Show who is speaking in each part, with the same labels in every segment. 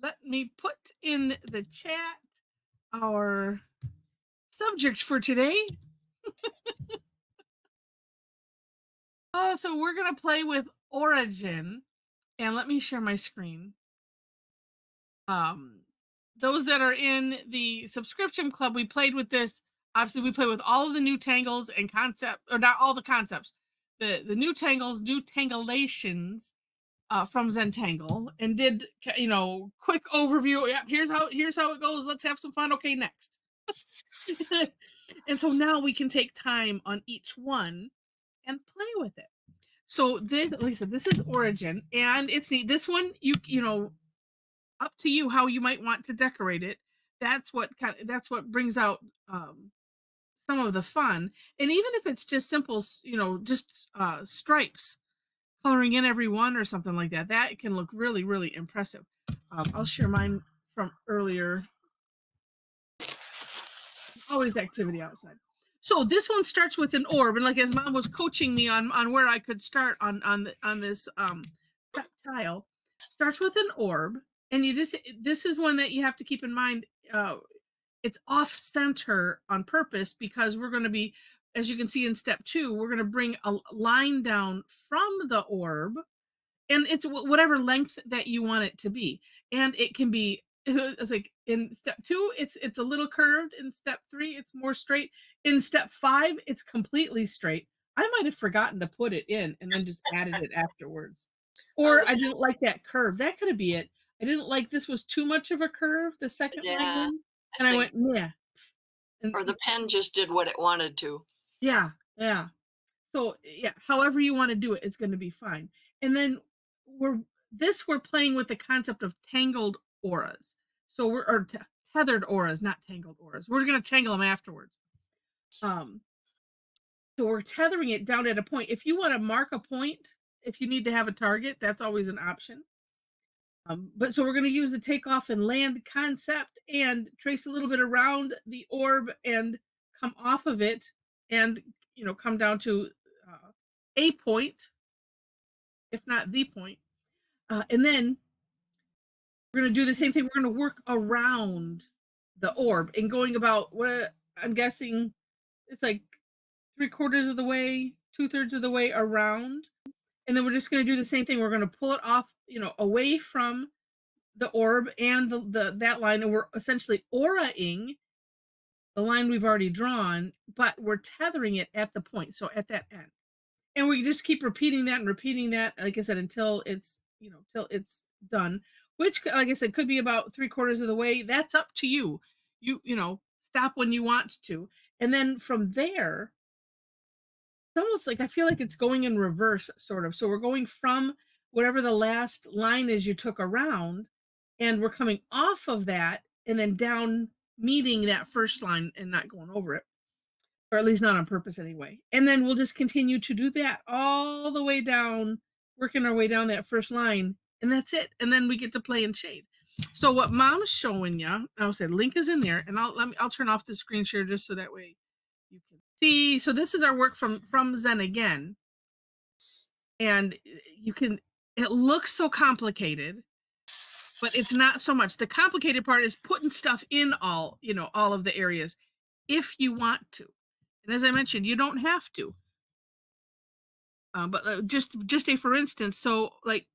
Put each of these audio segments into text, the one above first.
Speaker 1: let me put in the chat our subject for today. Oh, so we're gonna play with Auragin, and let me share my screen. Um, those that are in the subscription club, we played with this. Obviously, we play with all of the new tangles and concept, or not all the concepts, the new tangles, new tangulations from Zentangle, and did quick overview. Yeah, here's how it goes. Let's have some fun. Okay, next. And so now we can take time on each one and play with it. So this, like I said, this is Origin, and it's neat. This one, up to you how you might want to decorate it. That's what brings out some of the fun. And even if it's just simple, just stripes, coloring in every one or something like that, that can look really, really impressive. I'll share mine from earlier. Always activity outside. So this one starts with an orb, and like as mom was coaching me on where I could start on this tile, starts with an orb, and this is one that you have to keep in mind. It's off center on purpose because we're going to be, as you can see in step 2, we're going to bring a line down from the orb, and it's whatever length that you want it to be, and it can be. It's like in step 2 it's a little curved, in step 3 it's more straight, in step 5 it's completely straight. I might have forgotten to put it in and then just added it afterwards, or I didn't like that curve. That could be it. I didn't like this was too much of a curve, the second line
Speaker 2: Yeah,
Speaker 1: in,
Speaker 2: I
Speaker 1: and I
Speaker 2: think,
Speaker 1: went yeah, and
Speaker 2: or the pen just did what it wanted to.
Speaker 1: yeah, yeah. So yeah, however you want to do it, it's going to be fine. And then we're playing with the concept of tangled auras. So tethered auras, not tangled auras. We're going to tangle them afterwards. Um, so we're tethering it down at a point. If you want to mark a point, if you need to have a target, that's always an option. But so we're going to use the takeoff and land concept and trace a little bit around the orb and come off of it, and come down to a point, if not the point. And then we're going to do the same thing. We're going to work around the orb and going about what I'm guessing it's like 3/4 of the way, 2/3 of the way around. And then we're just going to do the same thing. We're going to pull it off, away from the orb and that line, and we're essentially auraing the line we've already drawn, but we're tethering it at the point, so at that end. And we just keep repeating that and repeating that, like I said, until it's till it's done, which, like I said, could be about 3/4 of the way. That's up to you. Stop when you want to. And then from there, it's almost like I feel like it's going in reverse, sort of. So we're going from whatever the last line is you took around, and we're coming off of that and then down, meeting that first line and not going over it, or at least not on purpose anyway. And then we'll just continue to do that all the way down, working our way down that first line, and that's it. And then we get to play in shade. So what mom's showing you, I'll say link is in there, and I'll turn off the screen share just so that way you can see. So this is our work from Zen again, and you can. It looks so complicated, but it's not so much. The complicated part is putting stuff in all of the areas if you want to. And as I mentioned, you don't have to. But just a for instance, so like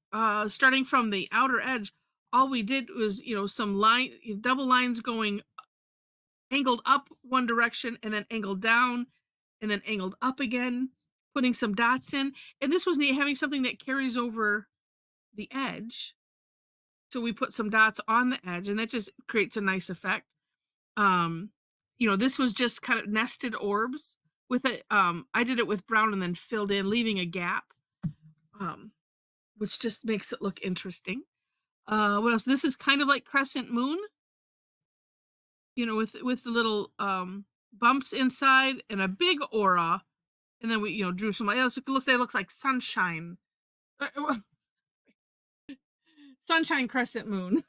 Speaker 1: starting from the outer edge, all we did was some double lines going angled up one direction and then angled down and then angled up again, putting some dots in. And this was neat, having something that carries over the edge. So we put some dots on the edge, and that just creates a nice effect. Um, this was just kind of nested orbs with it. I did it with brown and then filled in, leaving a gap, um, which just makes it look interesting. What else? This is kind of like crescent moon, with the little bumps inside and a big aura, and then we drew some else. They look like sunshine, sunshine crescent moon.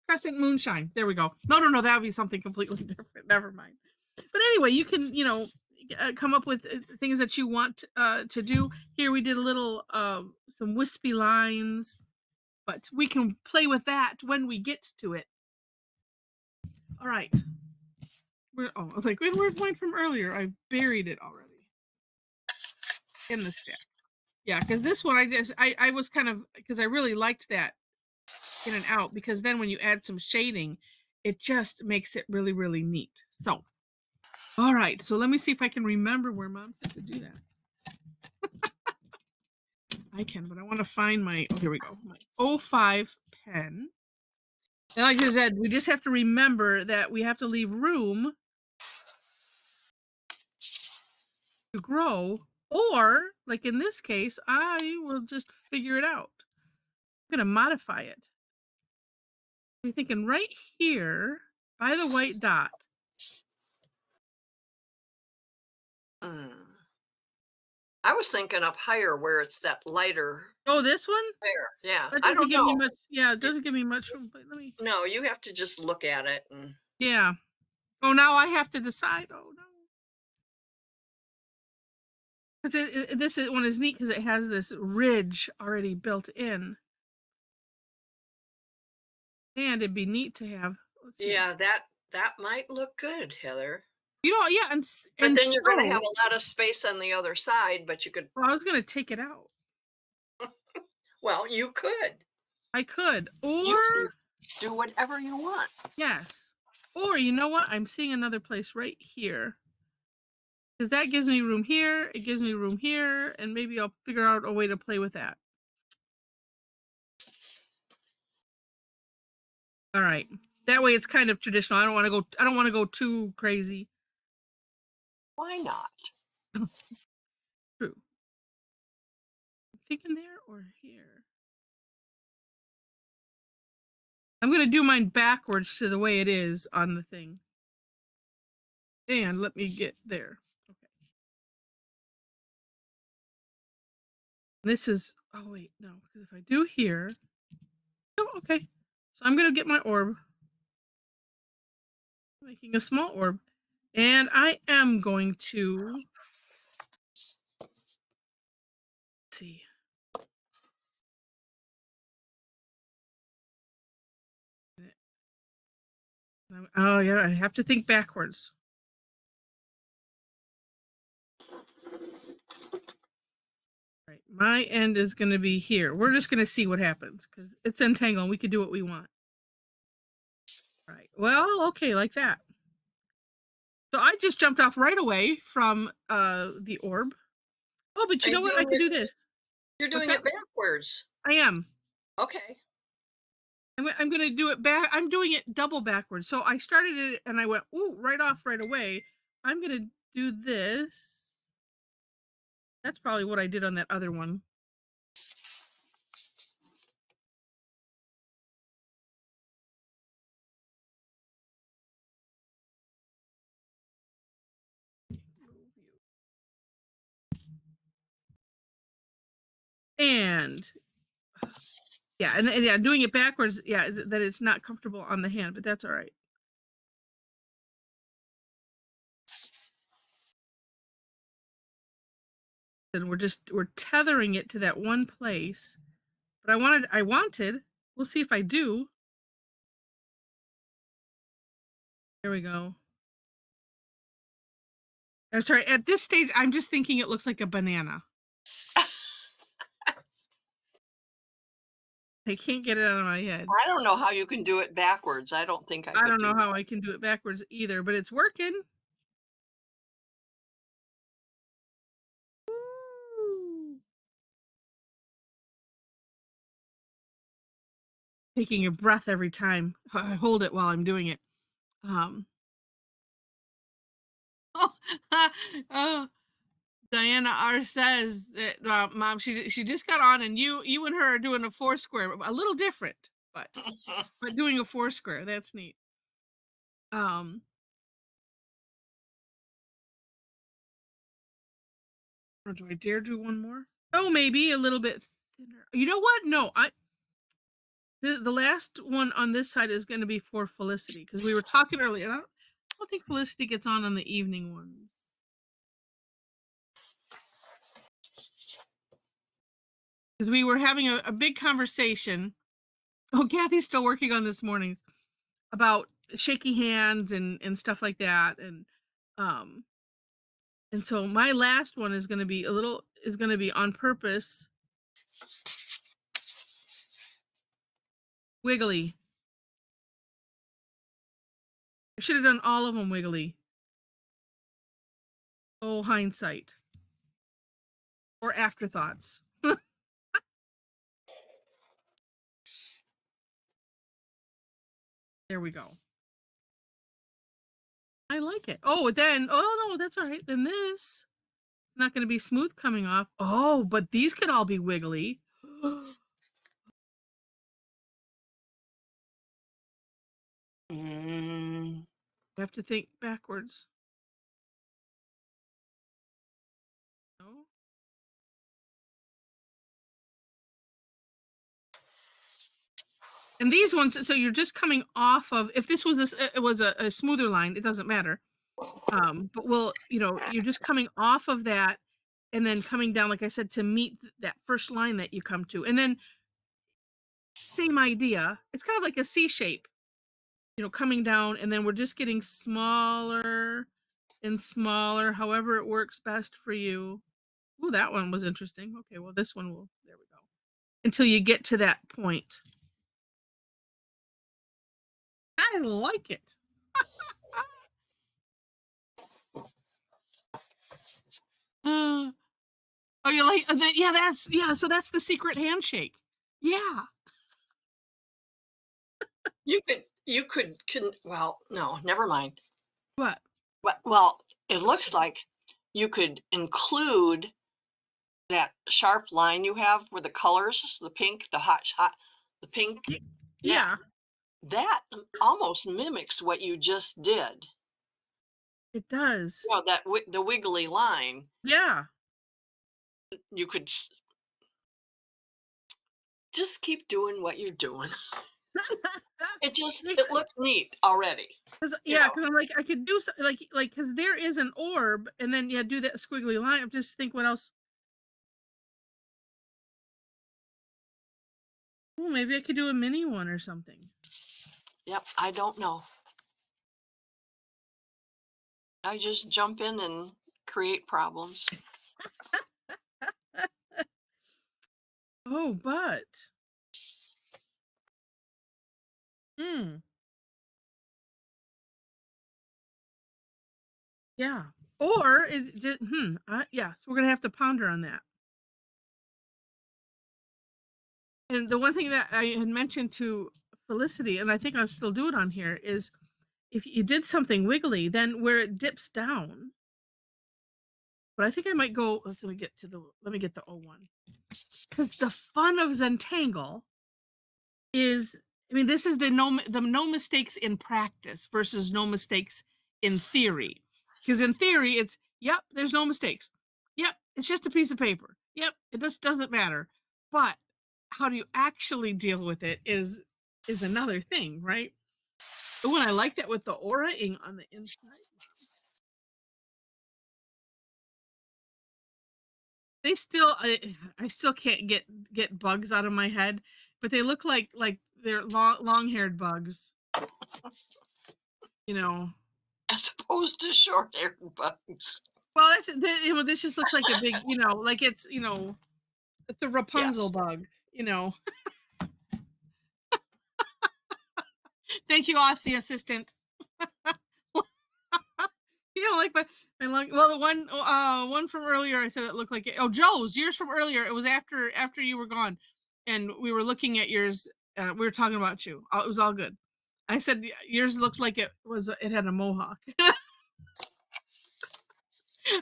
Speaker 1: Crescent moonshine. There we go. No, that would be something completely different. Never mind. But anyway, you can come up with things that you want to do. Here we did a little some wispy lines. but we can play with that when we get to it. All right. Like, where's mine from earlier? I buried it already in the stack. Yeah, because this one I was kind of because I really liked that in and out because then when you add some shading, it just makes it really, really neat. So, all right. So let me see if I can remember where Mom said to do that. I can, but I want to find my. Oh, here we go. My '05 pen. And like I said, we just have to remember that we have to leave room to grow, or like in this case, I will just figure it out. I'm gonna modify it. I'm thinking right here by the white dot.
Speaker 2: Mm. I was thinking up higher where it's that lighter
Speaker 1: Oh, this one?
Speaker 2: there. Yeah,
Speaker 1: That
Speaker 2: I
Speaker 1: doesn't
Speaker 2: don't
Speaker 1: give me
Speaker 2: know.
Speaker 1: much. Yeah, it
Speaker 2: Y
Speaker 1: doesn't give me much room. But let me.
Speaker 2: No, you have to just look at it and
Speaker 1: Yeah. Oh, now I have to decide. Oh no. Because one is neat because it has this ridge already built in, and it'd be neat to have. Let's see.
Speaker 2: yeah, that might look good, Heather.
Speaker 1: Yeah,
Speaker 2: But
Speaker 1: and
Speaker 2: then you're gonna have
Speaker 1: so
Speaker 2: a lot of space on the other side, but you could
Speaker 1: well, I was gonna take it out.
Speaker 2: well, you could.
Speaker 1: I could, or
Speaker 2: You can do whatever you want.
Speaker 1: yes, or you know what? I'm seeing another place right here because that gives me room here. It gives me room here, and maybe I'll figure out a way to play with that. All right, that way it's kind of traditional. I don't want to go. I don't want to go too crazy.
Speaker 2: Why not?
Speaker 1: True. I'm thinking there or here. I'm gonna do mine backwards to the way it is on the thing. And let me get there. Okay. This is oh wait, no, because if I do here. Oh, okay. So I'm gonna get my orb, making a small orb. And I am going to see. Oh yeah, I have to think backwards. Right. My end is gonna be here. We're just gonna see what happens because it's entangled and we can do what we want. Right. Well, okay, like that. So I just jumped off right away from the orb. Oh, but you
Speaker 2: Are you
Speaker 1: know what? I
Speaker 2: doing
Speaker 1: could
Speaker 2: it
Speaker 1: do this.
Speaker 2: you're
Speaker 1: What's
Speaker 2: doing
Speaker 1: that?
Speaker 2: it backwards.
Speaker 1: I am.
Speaker 2: Okay.
Speaker 1: I'm gonna do it back. I'm doing it double backwards. So I started it and I went, ooh, right off right away. I'm gonna do this. That's probably what I did on that other one. And yeah, and yeah, doing it backwards, yeah, that it's not comfortable on the hand, but that's all right. And we're tethering it to that one place. But I wanted, we'll see if I do. There we go. I'm sorry, at this stage, I'm just thinking it looks like a banana. I can't get it out of my head.
Speaker 2: I don't know how you can do it backwards. I don't think I
Speaker 1: I
Speaker 2: could
Speaker 1: don't know
Speaker 2: do
Speaker 1: how I can do it backwards either, but it's working. Woo. Taking a breath every time. I hold it while I'm doing it. Um, oh, oh, Diana R says that mom, she just got on, and you and her are doing a four square, a little different,
Speaker 2: it.
Speaker 1: but doing a four square. That's neat. Um, or do I dare do one more? Oh, maybe a little bit thinner. You know what? No, the last one on this side is going to be for Felicity because we were talking earlier. And I don't think Felicity gets on the evening ones because we were having a big conversation Oh, Kathy's still working on this morning's about shaky hands and stuff like that, um, and so my last one is gonna be on purpose wiggly. I should have done all of them wiggly. Oh, hindsight or afterthoughts. There we go. I like it. Oh no, that's all right. Then this it's not gonna be smooth coming off. Oh, but these could all be wiggly.
Speaker 2: Mm,
Speaker 1: I have to think backwards. No? And these ones, so you're just coming off of if this was it was a smoother line, it doesn't matter. But you're just coming off of that and then coming down, like I said, to meet that first line that you come to. And then same idea. It's kind of like a C shape, coming down, and then we're just getting smaller and smaller, however it works best for you. Ooh, that one was interesting. Okay, well, this one will, there we go. Until you get to that point. I like it. Uh, oh, you like that? Yeah, so that's the secret handshake. Yeah.
Speaker 2: well, no, never mind.
Speaker 1: What?
Speaker 2: Well, it looks like you could include that sharp line you have with the colors, the pink, the pink.
Speaker 1: Y-
Speaker 2: Yeah,
Speaker 1: Yeah,
Speaker 2: that almost mimics what you just did.
Speaker 1: it does.
Speaker 2: The wiggly line.
Speaker 1: Yeah.
Speaker 2: You could just keep doing what you're doing. It looks neat already.
Speaker 1: Cause
Speaker 2: You
Speaker 1: yeah,
Speaker 2: know,
Speaker 1: because I'm like, I could do so, because there is an orb, and then yeah, do that squiggly line. I just think what else. Oh, maybe I could do a mini one or something.
Speaker 2: yep. I don't know. I just jump in and create problems.
Speaker 1: Oh, but hmm, yeah. Or it just yeah. So we're gonna have to ponder on that. And the one thing that I had mentioned to Felicity, and I think I'll still do it on here, is if you did something wiggly, then where it dips down. But I think I might go. Let me get the O1 because the fun of Zentangle is, I mean, this is the no mistakes in practice versus no mistakes in theory. Because in theory, it's yep, there's no mistakes. Yep, it's just a piece of paper. Yep, it just doesn't matter. But how do you actually deal with it is another thing, right? Oh, and I like that with the aura ing on the inside. They still I still can't get bugs out of my head, but they look like they're long-haired bugs, you know.
Speaker 2: As opposed to short-haired bugs.
Speaker 1: Well, this just looks like a big, it's a Rapunzel
Speaker 2: Yes.
Speaker 1: bug, Thank you, Aussie assistant. Like my long, well, the one from earlier, I said it looked like it. Oh, Joe's yours from earlier. It was after you were gone, and we were looking at yours. We were talking about you. It was all good. I said yours looked like it had a mohawk.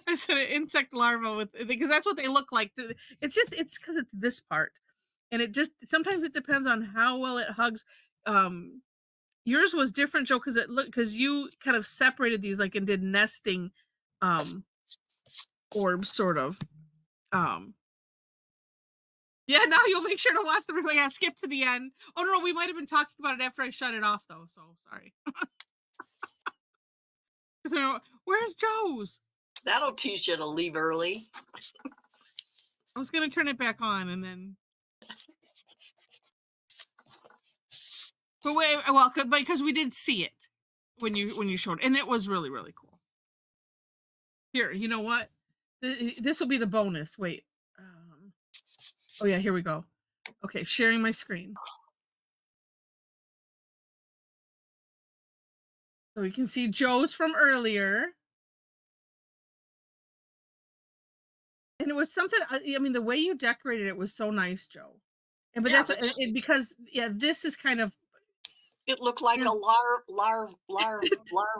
Speaker 1: I said an insect larva with because that's what they look like. It's because it's this part, and it just sometimes it depends on how well it hugs. Um, Yours was different, Joe, because you kind of separated these like and did nesting, um, orbs sort of. Um, yeah, now you'll make sure to watch the replay. Yeah, skip to the end. Oh no, we might have been talking about it after I shut it off though. So sorry. So, where's Joe's?
Speaker 2: That'll teach you to leave early.
Speaker 1: I was gonna turn it back on and then But wait, well, because we did see it when you showed, and it was really really cool. Here, you know what? This will be the bonus. Wait. Oh yeah, here we go. Okay, sharing my screen. So you can see Joe's from earlier. And it was something I mean, the way you decorated it was so nice, Joe. And but
Speaker 2: Yeah,
Speaker 1: that's
Speaker 2: but just
Speaker 1: because yeah, this is kind of
Speaker 2: it looked like
Speaker 1: yeah,
Speaker 2: a larva.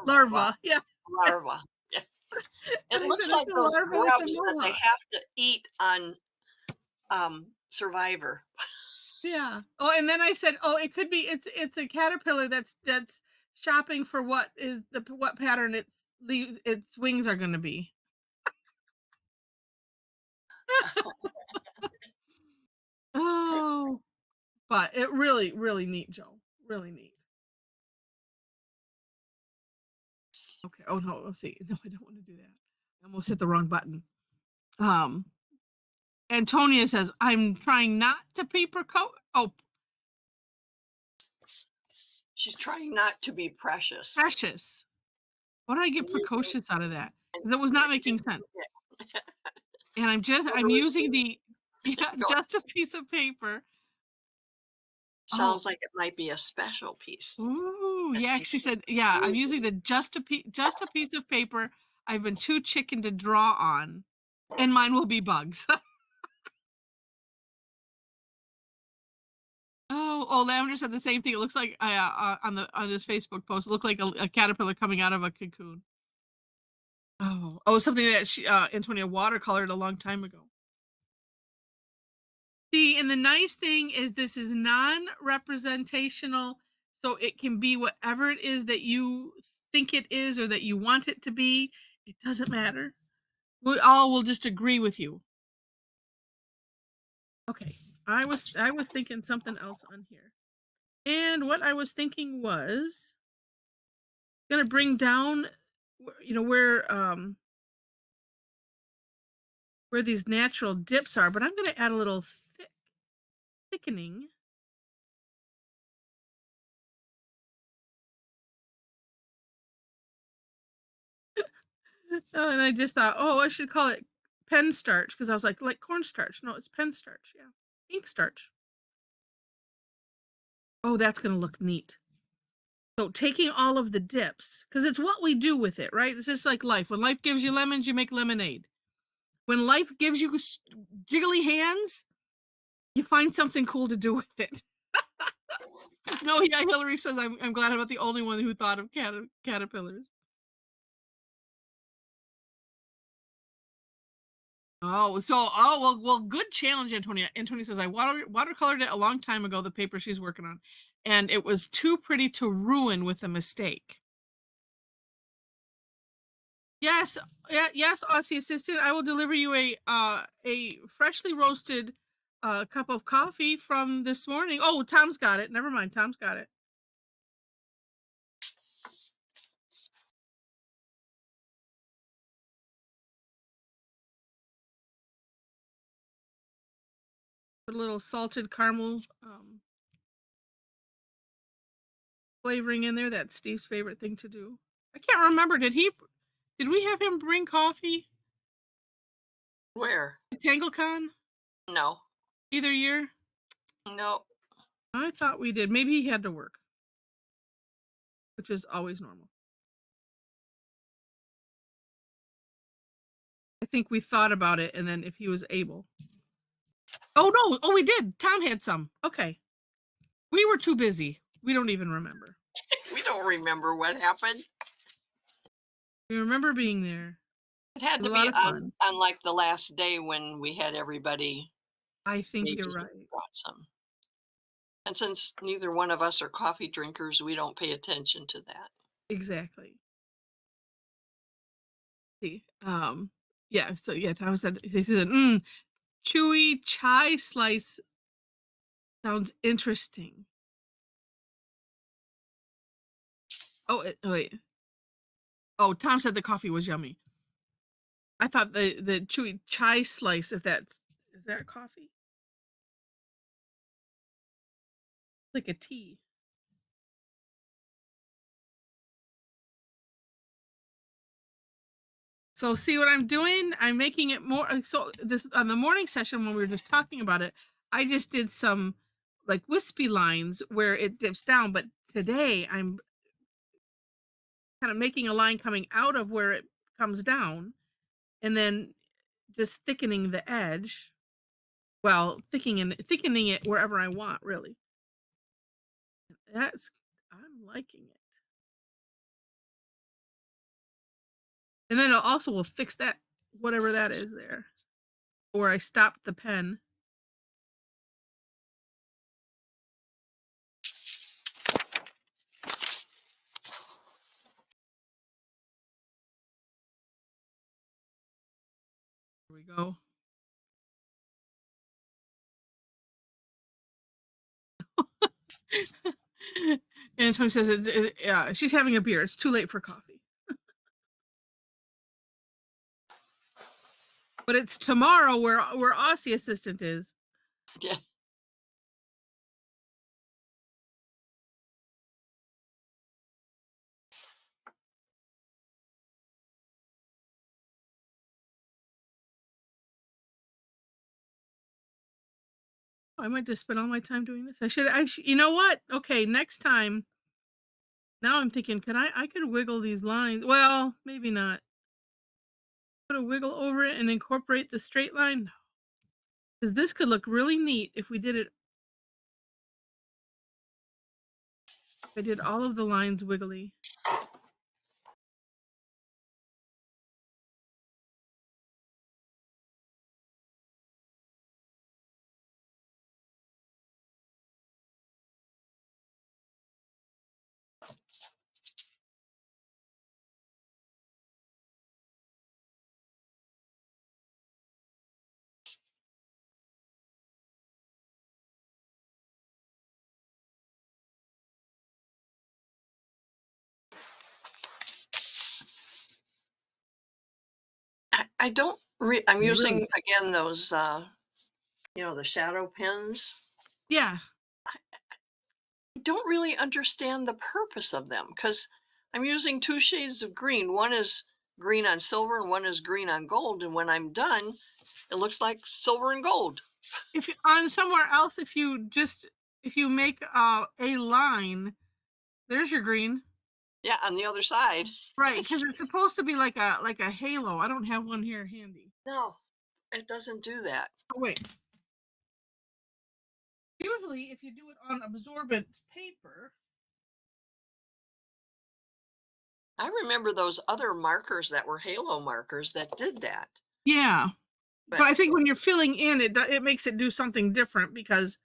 Speaker 1: larva. Yeah.
Speaker 2: Larva. Yeah. It
Speaker 1: And I
Speaker 2: looks
Speaker 1: said it's
Speaker 2: like
Speaker 1: a
Speaker 2: those
Speaker 1: larva with a
Speaker 2: grubs that they
Speaker 1: mohawk.
Speaker 2: have to eat on Survivor.
Speaker 1: Yeah. Oh, and then I said, "Oh, it could be it's a caterpillar that's shopping for what pattern its wings are going to be." Oh, but it really really neat, Joe. Really neat. Okay. Oh no, let's see. No, I don't want to do that. I almost hit the wrong button. Um Antonia says, "I'm trying not to be oh,
Speaker 2: She's trying not to be precious.
Speaker 1: precious." What did I get
Speaker 2: And using
Speaker 1: precocious out of that?
Speaker 2: and
Speaker 1: Because it was not making
Speaker 2: using
Speaker 1: sense.
Speaker 2: it.
Speaker 1: And
Speaker 2: Well,
Speaker 1: I'm using the yeah,
Speaker 2: go
Speaker 1: just a piece of paper. Oh,
Speaker 2: sounds like it might be a special piece
Speaker 1: ooh,
Speaker 2: that
Speaker 1: yeah,
Speaker 2: she's
Speaker 1: she said, yeah, I'm
Speaker 2: using.
Speaker 1: using the just a piece of paper. I've been too chicken to draw on, and mine will be bugs. Oh, Lavender said the same thing. It looks like on this Facebook post, it looked like a caterpillar coming out of a cocoon. Oh, something that Antonia watercolored a long time ago. See, and the nice thing is this is non-representational, so it can be whatever it is that you think it is or that you want it to be. It doesn't matter. We all will just agree with you. Okay. I was thinking something else on here. And what I was thinking was gonna bring down where these natural dips are, but I'm gonna add a little thickening. And I just thought, oh, I should call it pen starch because I was like cornstarch. No, it's pen starch. Yeah, ink starch. Oh, that's gonna look neat. So taking all of the dips, because it's what we do with it, right? It's just like life. When life gives you lemons, you make lemonade. When life gives you jiggly hands, you find something cool to do with it. No, yeah, Hillary says I'm glad I'm not the only one who thought of caterpillars. Well, good challenge, Antonia. Antonia says I watercolored it a long time ago, the paper she's working on, and it was too pretty to ruin with a mistake. Yes, yeah, yes, Aussie assistant. I will deliver you a freshly roasted cup of coffee from this morning. Oh, Tom's got it. Never mind, Tom's got it. Put a little salted caramel flavoring in there. That's Steve's favorite thing to do. I can't remember. Did we have him bring coffee
Speaker 2: Where?
Speaker 1: at TangleCon
Speaker 2: No.
Speaker 1: either year?
Speaker 2: No.
Speaker 1: I thought we did. Maybe he had to work, which is always normal. I think we thought about it, and then if he was able. Oh no! Oh, we did. Tom had some. Okay, we were too busy. We don't even remember.
Speaker 2: We don't remember what happened.
Speaker 1: We remember being there.
Speaker 2: It had
Speaker 1: It was
Speaker 2: to
Speaker 1: a
Speaker 2: be
Speaker 1: lot of fun.
Speaker 2: on like the last day when we had everybody
Speaker 1: I think you're
Speaker 2: maybe
Speaker 1: right.
Speaker 2: brought some. And since neither one of us are coffee drinkers, we don't pay attention to that.
Speaker 1: Exactly. See, yeah. So yeah, Tom said he said, chewy chai slice sounds interesting. Oh wait. Oh, Tom said the coffee was yummy. I thought the chewy chai slice, if that's is that coffee? Like a tea. So see what I'm doing? I'm making it more so this on the morning session when we were just talking about it, I just did some like wispy lines where it dips down, but today I'm kind of making a line coming out of where it comes down and then just thickening the edge. Well, thickening it wherever I want, really. That's I'm liking it. And then it also will fix that whatever that is there. Or I stopped the pen. Here we go. And Tony says yeah, she's having a beer. It's too late for coffee. But it's tomorrow where Aussie assistant is.
Speaker 2: Yeah.
Speaker 1: I might just spend all my time doing this. You know what? Okay, next time. Now I'm thinking, I could wiggle these lines. Well, maybe not. Put a wiggle over it and incorporate the straight line. Because this could look really neat if we did it. I did all of the lines wiggly.
Speaker 2: I don't I'm using
Speaker 1: Brilliant.
Speaker 2: again those the shadow pens.
Speaker 1: Yeah.
Speaker 2: I don't really understand the purpose of them because I'm using two shades of green. One is green on silver and one is green on gold. And when I'm done, it looks like silver and gold.
Speaker 1: If you on somewhere else, if you make a line, there's your green.
Speaker 2: Yeah, on the other side.
Speaker 1: Right, because it's supposed to be like a halo. I don't have one here handy.
Speaker 2: No, it doesn't do that.
Speaker 1: Oh wait. Usually if you do it on absorbent paper.
Speaker 2: I remember those other markers that were halo markers that did that.
Speaker 1: Yeah. But
Speaker 2: But
Speaker 1: I think when you're filling in, it makes it do something different because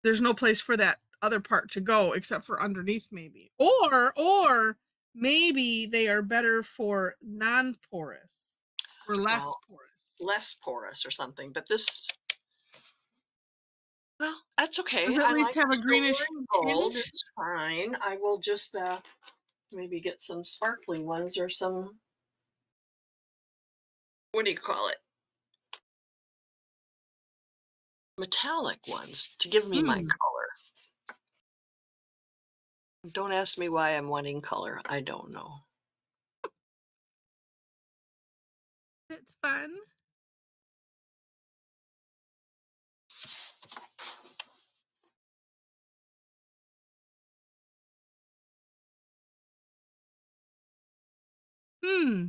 Speaker 1: there's no place for that other part to go except for underneath maybe. Or maybe they are better for non-porous or less
Speaker 2: well,
Speaker 1: porous.
Speaker 2: less porous or something. But this, well, that's
Speaker 1: Does
Speaker 2: okay.
Speaker 1: it at
Speaker 2: I
Speaker 1: least
Speaker 2: like
Speaker 1: have
Speaker 2: the
Speaker 1: a
Speaker 2: silver
Speaker 1: greenish
Speaker 2: and gold.
Speaker 1: tinge?
Speaker 2: It's fine. I will just maybe get some sparkly ones or some, what do you call it? Metallic ones to give me my
Speaker 1: Hmm,
Speaker 2: color. Don't ask me why I'm wanting color. I don't know.
Speaker 1: it's fun. Hmm.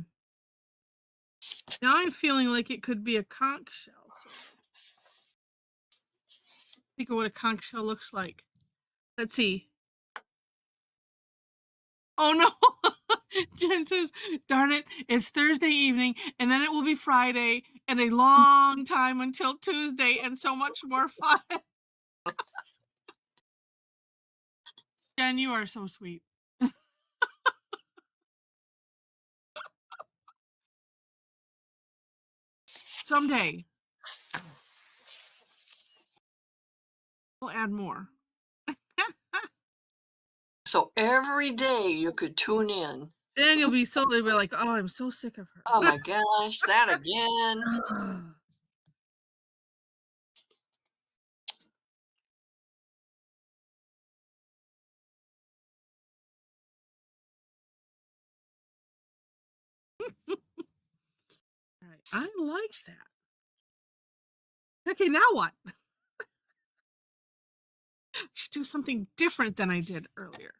Speaker 1: Now I'm feeling like it could be a conch shell, sort of. Think of what a conch shell looks like. Let's see. Oh no. Jen says, darn it, it's Thursday evening, and then it will be Friday, and a long time until Tuesday, and so much more fun. Jen, you are so sweet. Someday, we'll add more.
Speaker 2: So every day you could tune in.
Speaker 1: Then you'll be like, oh, I'm so sick of
Speaker 2: Oh
Speaker 1: her.
Speaker 2: my gosh, that again.
Speaker 1: I like that. Okay, now what? Should do something different than I did earlier.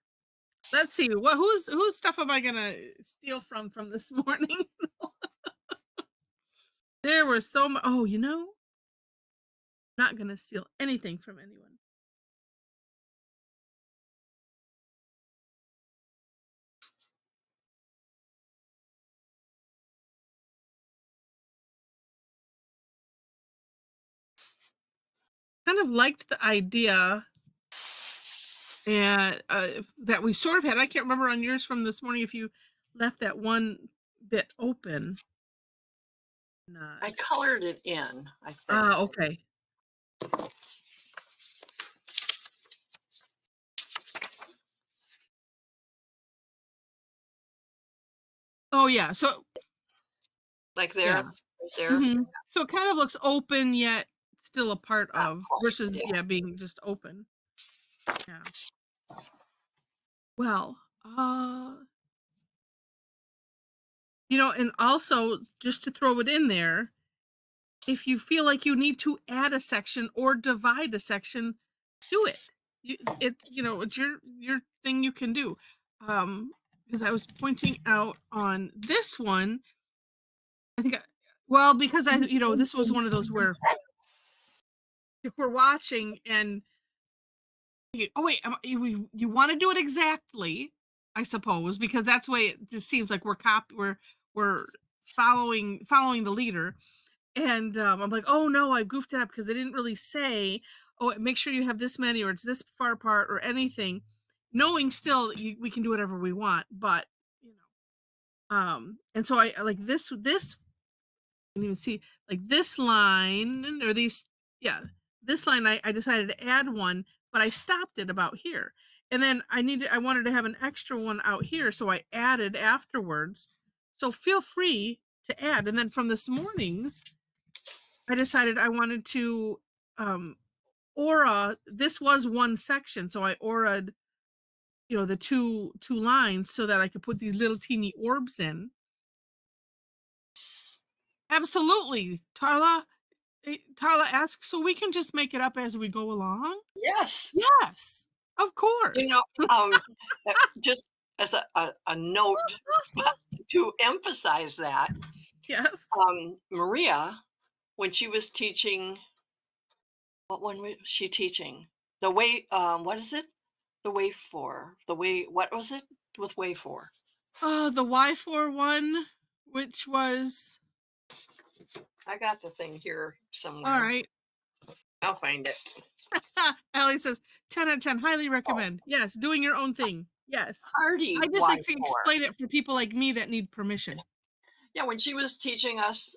Speaker 1: Let's see. What whose stuff am I gonna steal from this morning? There were so oh, not gonna steal anything from anyone. Kind of liked the idea and that we sort of had. I can't remember on yours from this morning if you left that one bit open. Not.
Speaker 2: I colored it in, I think.
Speaker 1: Ah, okay. Oh yeah. So
Speaker 2: Like there,
Speaker 1: yeah.
Speaker 2: right there.
Speaker 1: So it kind of looks open yet still a part
Speaker 2: Not
Speaker 1: of
Speaker 2: close.
Speaker 1: versus
Speaker 2: Yeah.
Speaker 1: yeah being just open. Yeah. Well, and also just to throw it in there, if you feel like you need to add a section or divide a section, do it. It's your thing you can do. Because I was pointing out on this one, I think well, because this was one of those where if we're watching and oh wait, you want to do it exactly, I suppose, because that's the way it just seems like we're following the leader. And I'm like, oh no, I goofed it up because they didn't really say, oh, make sure you have this many or it's this far apart or anything. Knowing still we can do whatever we want, but you and so I like this can even see like this line or these yeah this line I decided to add one but I stopped it about here and then I wanted to have an extra one out here so I added afterwards so feel free to add and then from this morning's I decided I wanted to um aura this was one section so I auraed the two lines so that I could put these little teeny orbs in. Absolutely, Tarla asks, "So we can just make it up as we go along?"
Speaker 2: Yes.
Speaker 1: Yes, of
Speaker 2: You
Speaker 1: course.
Speaker 2: know, just as a note to emphasize that,
Speaker 1: Yes.
Speaker 2: Maria, when she was teaching, what one was she teaching? The way, what is it? The way for the way. What was it with way for?
Speaker 1: The Y4 one, which was
Speaker 2: I got the thing here somewhere.
Speaker 1: alright.
Speaker 2: I'll find it.
Speaker 1: Allie says, 10 out of 10, highly
Speaker 2: Oh,
Speaker 1: recommend. Yes, doing your own thing. Yes.
Speaker 2: Hardy
Speaker 1: I just like
Speaker 2: Y
Speaker 1: to
Speaker 2: for.
Speaker 1: explain it for people like me that need permission.
Speaker 2: Yeah, when she was teaching us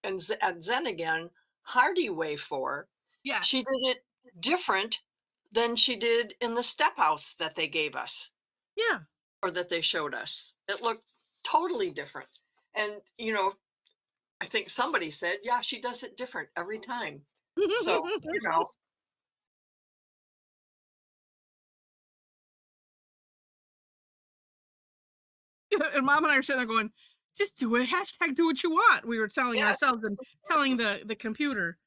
Speaker 2: at Zen again, Hardy way for, she
Speaker 1: Yes.
Speaker 2: did it different than she did in the step outs that they gave us
Speaker 1: Yeah.
Speaker 2: or that they showed us. It looked totally different. And, I think somebody said, yeah, she does it different every time. So, you know,
Speaker 1: And mom and I are sitting there going, "Just do it. Hashtag do what you want." We were telling
Speaker 2: yes,
Speaker 1: ourselves and telling the computer.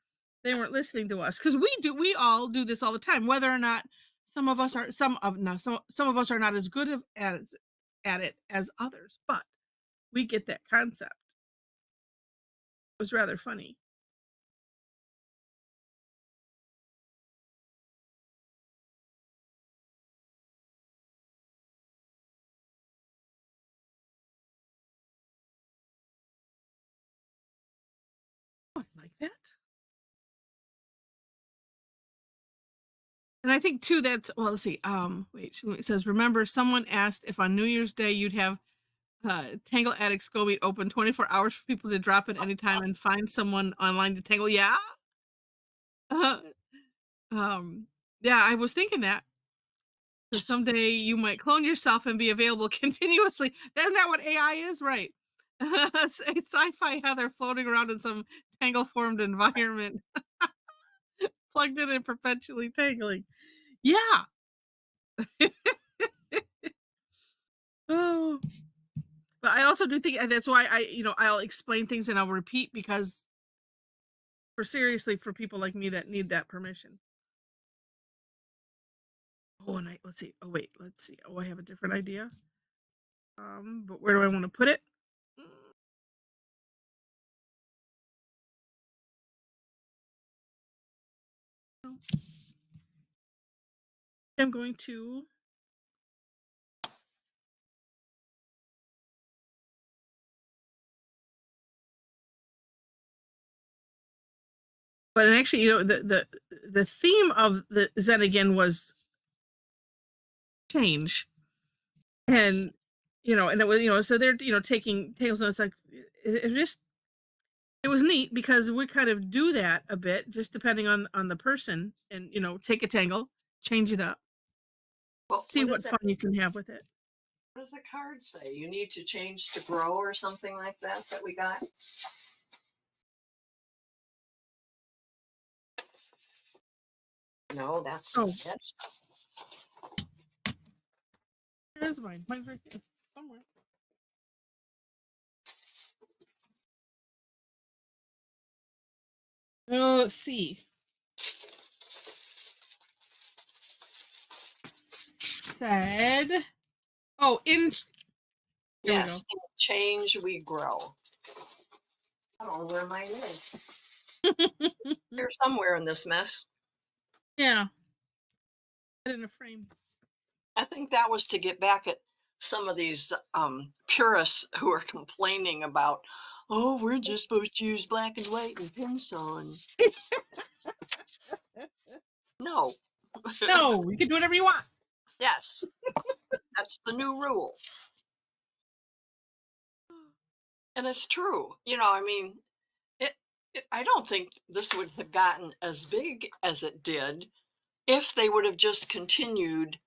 Speaker 1: They weren't listening to us because we all do this all the time, whether or not some of us are not as good at it as others, but we get that concept. It was rather funny. Oh, I like that. And I think too that's well, let's see. Wait, it says, remember someone asked if on New Year's Day you'd have Tangle Addicts Go Meet open 24 hours for people to drop in anytime and find someone online to tangle. Yeah. Uh, um, yeah, I was thinking that because someday you might clone yourself and be available continuously. Isn't that what AI is? Right. It's sci-fi Heather floating around in some tangle formed environment, plugged in and perpetually tangling. Yeah. Oh, But I also do think, and that's why I'll explain things and I'll repeat because for people like me that need that permission. Oh, and let's see. Oh, wait, let's see. Oh, I have a different idea. But where do I want to put it? Mm, I'm going to, but actually, the theme of the Zen again was change,
Speaker 2: Yes.
Speaker 1: and and it was so they're taking tails, and it's like it just it was neat because we kind of do that a bit, just depending on the person, and take a tangle, change it up,
Speaker 2: Well,
Speaker 1: see what fun you can have with it.
Speaker 2: what does the card say? You need to change to grow or something like that that we got? No, that's
Speaker 1: Oh,
Speaker 2: not it.
Speaker 1: here's mine. Mine's right there somewhere. Oh, let's see. Said, oh, here we go.
Speaker 2: Yes, in change we grow. I don't know where mine is. Here somewhere in this mess.
Speaker 1: Yeah, put it in a frame.
Speaker 2: I think that was to get back at some of these purists who are complaining about, oh, we're just supposed to use black and white and pins on. No.
Speaker 1: No, you can do whatever you want.
Speaker 2: Yes, that's the new rule. And it's true. I mean, I don't think this would have gotten as big as it did if they would have just continued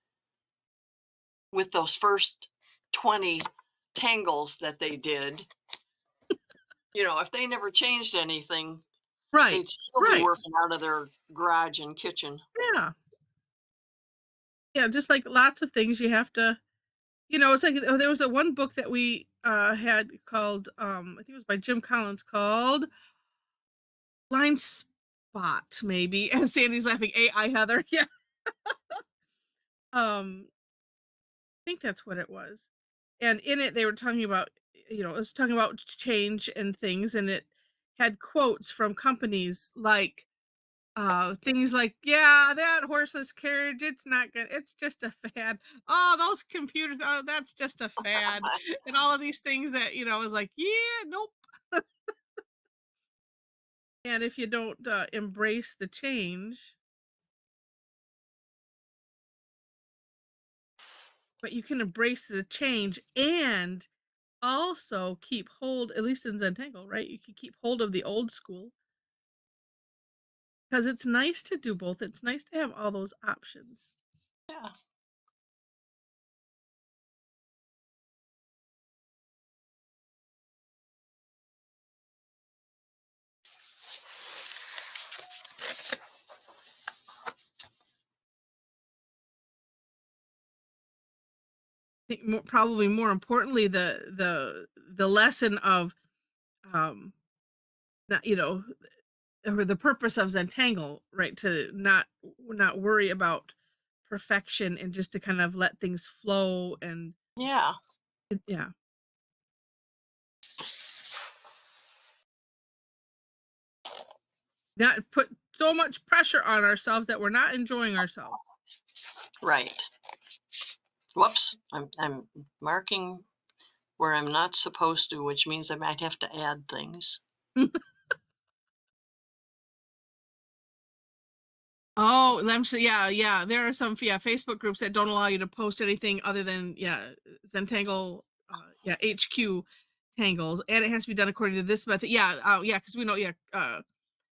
Speaker 2: with those first 20 tangles that they did. If they never changed anything,
Speaker 1: Right,
Speaker 2: they'd still be
Speaker 1: right.
Speaker 2: working out of their garage and kitchen.
Speaker 1: Yeah, yeah. Just like lots of things, you have to. It's like there was a one book that we had called I think it was by Jim Collins called Blind Spot, maybe. And Sandy's laughing. AI Heather. Yeah. I think that's what it was. And in it, they were talking about, it was talking about change and things, and it had quotes from companies like things like, yeah, that horseless carriage, it's not good. It's just a fad. Oh, those computers, oh, that's just a fad. And all of these things that, was like, yeah, nope. And if you don't embrace the change, but you can embrace the change and also keep hold, at least in Zentangle, right? You can keep hold of the old school because it's nice to do both. It's nice to have all those options.
Speaker 2: Yeah.
Speaker 1: Think probably more importantly, the lesson of um, not, or the purpose of Zentangle, right? To not worry about perfection and just to kind of let things flow and
Speaker 2: Yeah.
Speaker 1: yeah, not put so much pressure on ourselves that we're not enjoying ourselves.
Speaker 2: Right. Whoops. I'm marking where I'm not supposed to, which means I might have to add things.
Speaker 1: Oh, let me see. Yeah, yeah. There are some Facebook groups that don't allow you to post anything other than Zentangle yeah HQ tangles, and it has to be done according to this method. Yeah, yeah, because we know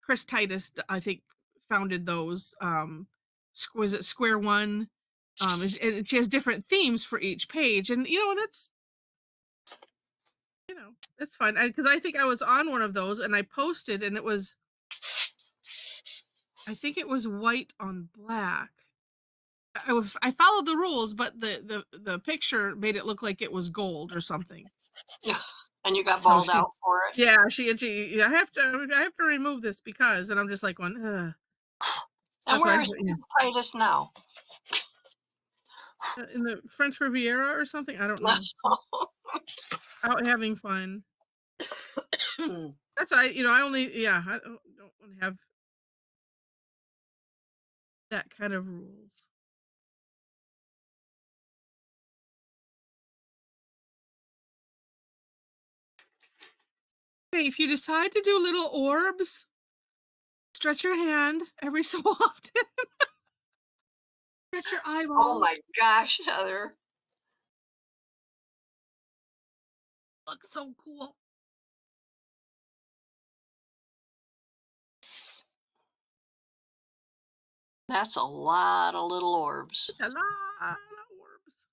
Speaker 1: Chris Titus I think founded those. Was it Square One? And she has different themes for each page, and that's it's fine because I think I was on one of those and I posted, and it was I think it was white on black. I followed the rules, but the picture made it look like it was gold or something.
Speaker 2: And you got
Speaker 1: So
Speaker 2: balled
Speaker 1: she
Speaker 2: out for it.
Speaker 1: yeah, she I have to remove this because, and I'm just like going, ugh.
Speaker 2: And
Speaker 1: That's why,
Speaker 2: where is
Speaker 1: yeah,
Speaker 2: Titus now?
Speaker 1: in the French Riviera or something. I don't know. Out having fun. That's why, I only, yeah, I don't want to have that kind of rules. Okay, if you decide to do little orbs, stretch your hand every so often. Stretch your
Speaker 2: Oh
Speaker 1: eyeballs.
Speaker 2: my gosh, Heather.
Speaker 1: Looks so cool.
Speaker 2: That's a lot of little orbs.
Speaker 1: A lot of orbs.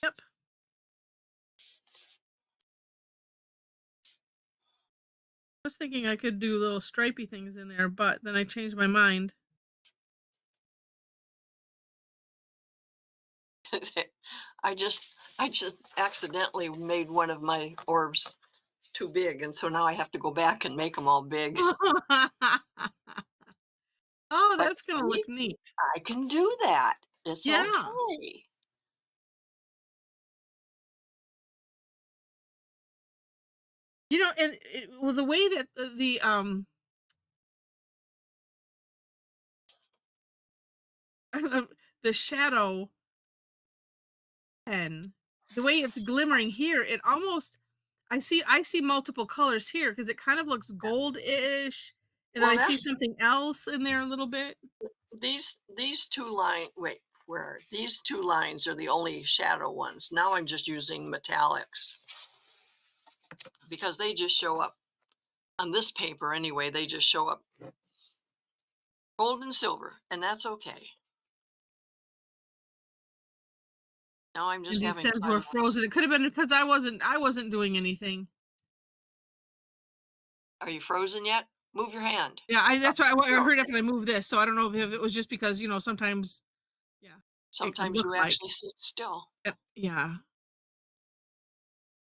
Speaker 1: Yep. I was thinking I could do little stripy things in there, but then I changed my mind.
Speaker 2: I just accidentally made one of my orbs too big, and so now I have to go back and make them all big.
Speaker 1: Oh,
Speaker 2: But
Speaker 1: that's gonna
Speaker 2: see,
Speaker 1: look neat.
Speaker 2: I can do that. It's
Speaker 1: Yeah.
Speaker 2: okay.
Speaker 1: And well, the way that the shadow pen, the way it's glimmering here, it almost I see multiple colors here because it kind of looks gold-ish, and then
Speaker 2: Well,
Speaker 1: I see
Speaker 2: that's
Speaker 1: something else in there a little bit.
Speaker 2: these two line. Wait, where are these two lines are the only shadow ones. Now I'm just using metallics because they just show up on this paper anyway. They just show up gold and silver, and that's okay. Now I'm just
Speaker 1: And it
Speaker 2: having
Speaker 1: says we're
Speaker 2: fun.
Speaker 1: frozen. It could have been because I wasn't doing anything.
Speaker 2: Are you frozen yet? Move your hand.
Speaker 1: Yeah, that's why I
Speaker 2: No.
Speaker 1: hurried up and I moved this, so I don't know if it was just because, sometimes, yeah, it could
Speaker 2: Sometimes
Speaker 1: look
Speaker 2: you
Speaker 1: like,
Speaker 2: actually sit still.
Speaker 1: yeah.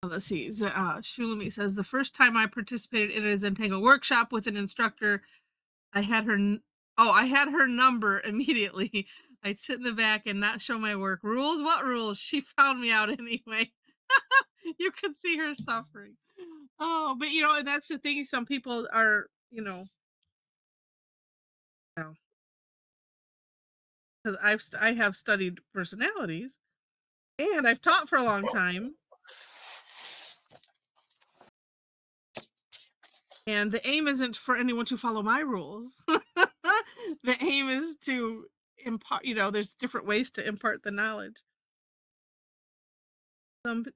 Speaker 1: Let's see. Shulami says the first time I participated in a Zentangle workshop with an instructor, I had her. I had her number immediately. I'd sit in the back and not show my work. Rules? What rules? She found me out anyway. You could see her suffering. Oh, but and that's the thing. Some people are, 'cause I have studied personalities and I've taught for a long time. And the aim isn't for anyone to follow my rules. The aim is to impart, there's different ways to impart the knowledge.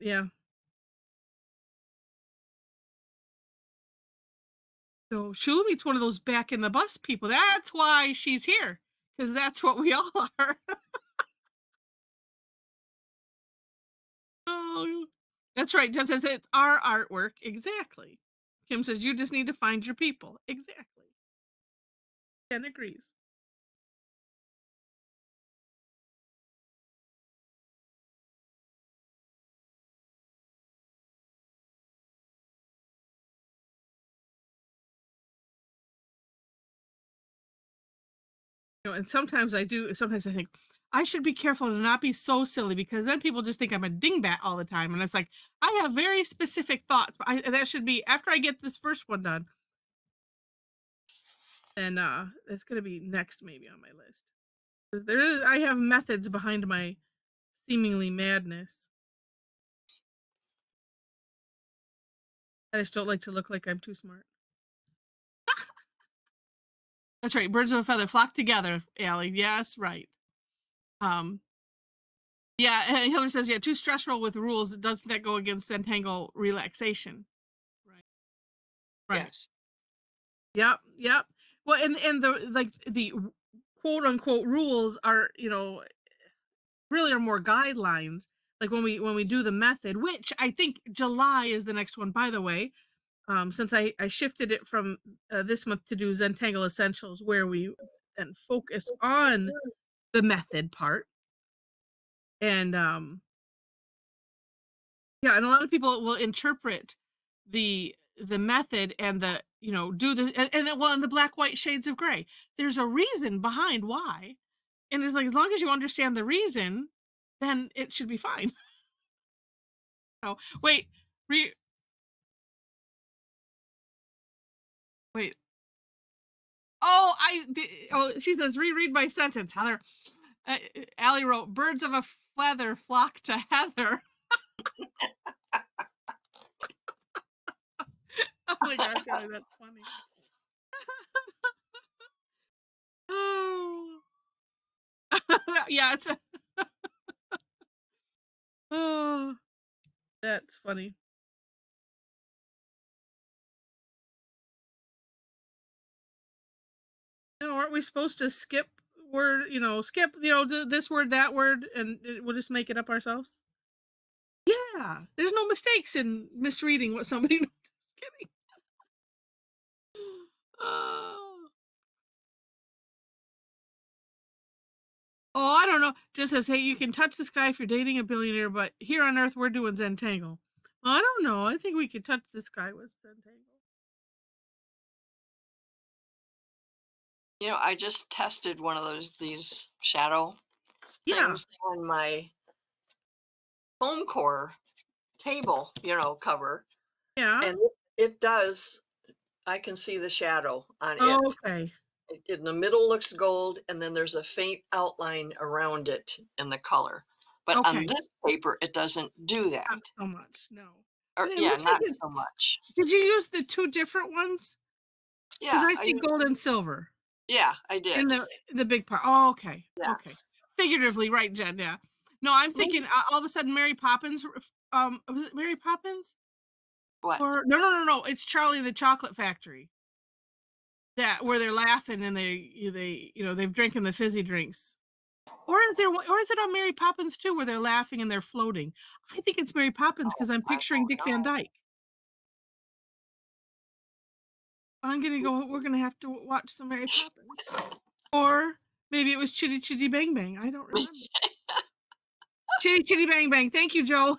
Speaker 1: Yeah. So Shulamite's one of those back in the bus people. That's why she's here. Because that's what we all are. Oh, that's right. Just says it's our artwork. Exactly. Kim says you just need to find your people. Exactly. Ken agrees. And sometimes I think I should be careful to not be so silly because then people just think I'm a dingbat all the time. And it's like, I have very specific thoughts, but that should be after I get this first one done. Then that's gonna be next maybe on my list. I have methods behind my seemingly madness. I just don't like to look like I'm too smart. That's right. Birds of a feather flock together, Allie. Yes, right. Um, yeah, and Hillary says, yeah, too stressful with rules. Doesn't that go against entangle relaxation? Right. Right.
Speaker 2: Yes.
Speaker 1: Yep, yep. Well, and the quote unquote rules are, really are more guidelines. Like when we do the method, which I think July is the next one, by the way. since I shifted it from this month to do Zentangle Essentials, where we then focus on the method part. And yeah, and a lot of people will interpret the method and the do the and then, well, and the black white shades of gray. There's a reason behind why, and it's like as long as you understand the reason, then it should be fine. Oh, wait, re wait. Oh, she says reread my sentence, Heather. Allie wrote, "Birds of a feather flock to heather." Oh my gosh, Allie, that's funny. Oh, yeah, it's a, oh, that's funny. No, aren't we supposed to skip skip, this word, that word, and we'll just make it up ourselves? Yeah, there's no mistakes in misreading what somebody just kidding. Oh. Oh, I don't know. Just says, "Hey, you can touch the sky if you're dating a billionaire, but here on Earth, we're doing Zentangle." Well, I don't know. I think we could touch the sky with Zentangle.
Speaker 2: I just tested one of these shadow
Speaker 1: Yeah,
Speaker 2: things on my foam core table, cover,
Speaker 1: yeah.
Speaker 2: and it does. I can see the shadow on it.
Speaker 1: Okay,
Speaker 2: In the middle looks gold, and then there's a faint outline around it in the color. But on
Speaker 1: okay.
Speaker 2: this paper, it doesn't do that.
Speaker 1: Not so much, no.
Speaker 2: Or
Speaker 1: And it
Speaker 2: yeah,
Speaker 1: looks like
Speaker 2: not so
Speaker 1: it's.
Speaker 2: much.
Speaker 1: Did you use the two different ones? Because
Speaker 2: Yeah,
Speaker 1: I see gold and silver
Speaker 2: I
Speaker 1: in
Speaker 2: did.
Speaker 1: the big part. Oh, okay,
Speaker 2: Yeah.
Speaker 1: okay. Figuratively, right, Jen? Yeah. No, I'm thinking
Speaker 2: Maybe
Speaker 1: all of a sudden Mary Poppins. Was it Mary Poppins?
Speaker 2: what?
Speaker 1: Or no, no, no, no. It's Charlie and the Chocolate Factory. That where they're laughing and they've drinking the fizzy drinks. Or is it on Mary Poppins too, where they're laughing and they're floating? I think it's Mary Poppins
Speaker 2: Oh,
Speaker 1: because I'm
Speaker 2: I
Speaker 1: picturing
Speaker 2: don't
Speaker 1: Dick Van
Speaker 2: know.
Speaker 1: Dyke. I'm gonna go. We're gonna have to watch some Mary Poppins, or maybe it was Chitty Chitty Bang Bang. I don't remember. Chitty Chitty Bang Bang. Thank you, Joe.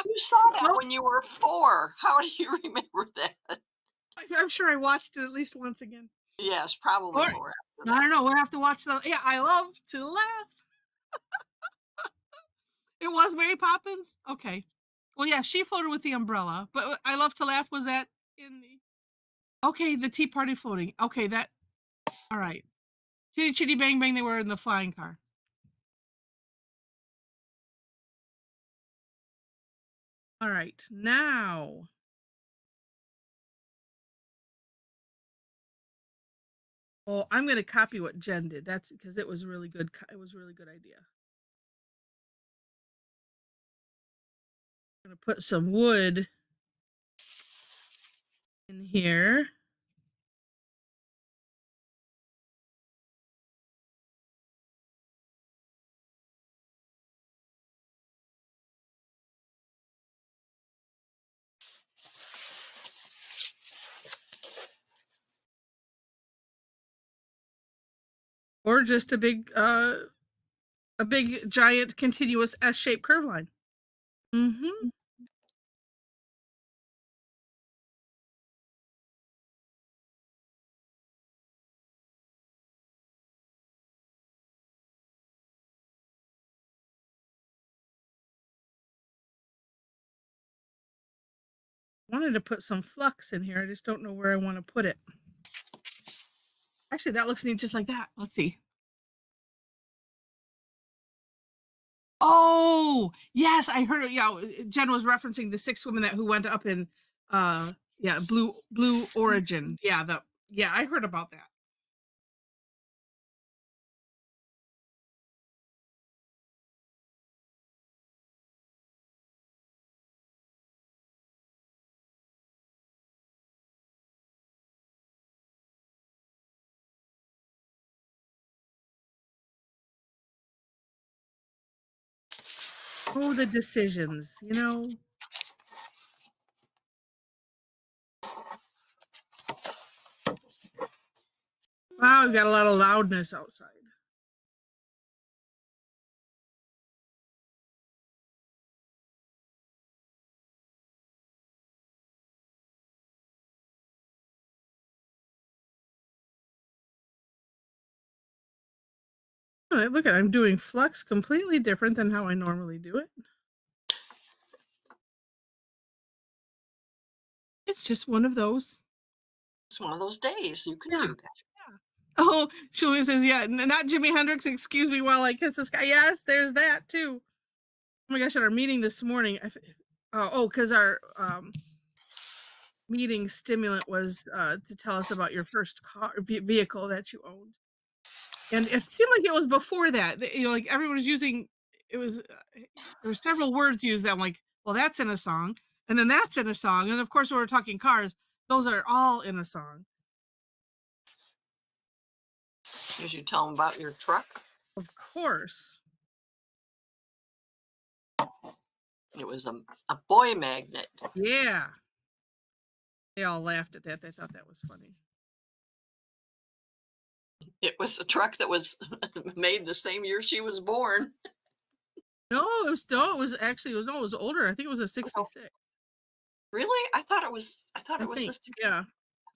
Speaker 2: You saw that
Speaker 1: Well,
Speaker 2: when you were 4. How do you remember that?
Speaker 1: I'm sure I watched it at least once again.
Speaker 2: Yes, probably
Speaker 1: Or
Speaker 2: more after
Speaker 1: I
Speaker 2: that.
Speaker 1: don't know. We'll have to watch the. Yeah, I love to laugh. It was Mary Poppins. Okay. Well, yeah, she floated with the umbrella, but I love to laugh. Was that in the? Okay, the Tea Party floating. Okay, that. All right. Chitty Chitty Bang Bang. They were in the flying car. All right. Now. Well, I'm gonna copy what Jen did. That's because it was really good. It was a really good idea. I'm gonna put some wood in here. Or just a big giant continuous S-shaped curve line. Mm-hmm. Wanted to put some flux in here. I just don't know where I want to put it. Actually, that looks neat just like that. Let's see. Oh, yes, I heard it. Yeah, Jen was referencing the 6 women that who went up in yeah, blue origin. Yeah, I heard about that. Oh, the decisions, Wow, we've got a lot of loudness outside. All right, look at I'm doing flux completely different than how I normally do it. It's just one of those.
Speaker 2: It's one of those days. You can
Speaker 1: Yeah.
Speaker 2: do that.
Speaker 1: Yeah. Oh, Julia says, yeah, not Jimi Hendrix. Excuse me while I kiss the sky. Yes, there's that too. Oh my gosh, at our meeting this morning, because our meeting stimulant was to tell us about your first vehicle that you owned. And it seemed like it was before that, like everyone was using, it was, there were several words used that I'm like, well, that's in a song. And then that's in a song. And of course, when we're talking cars, those are all in a song.
Speaker 2: Did you tell them about your truck?
Speaker 1: Of course.
Speaker 2: It was a boy magnet.
Speaker 1: Yeah. They all laughed at that. They thought that was funny.
Speaker 2: It was a truck that was made the same year she was born.
Speaker 1: No, it was actually no, it was older. I think it was a
Speaker 2: So
Speaker 1: 66.
Speaker 2: really, I thought
Speaker 1: I
Speaker 2: it was
Speaker 1: think.
Speaker 2: this.
Speaker 1: Yeah.
Speaker 2: I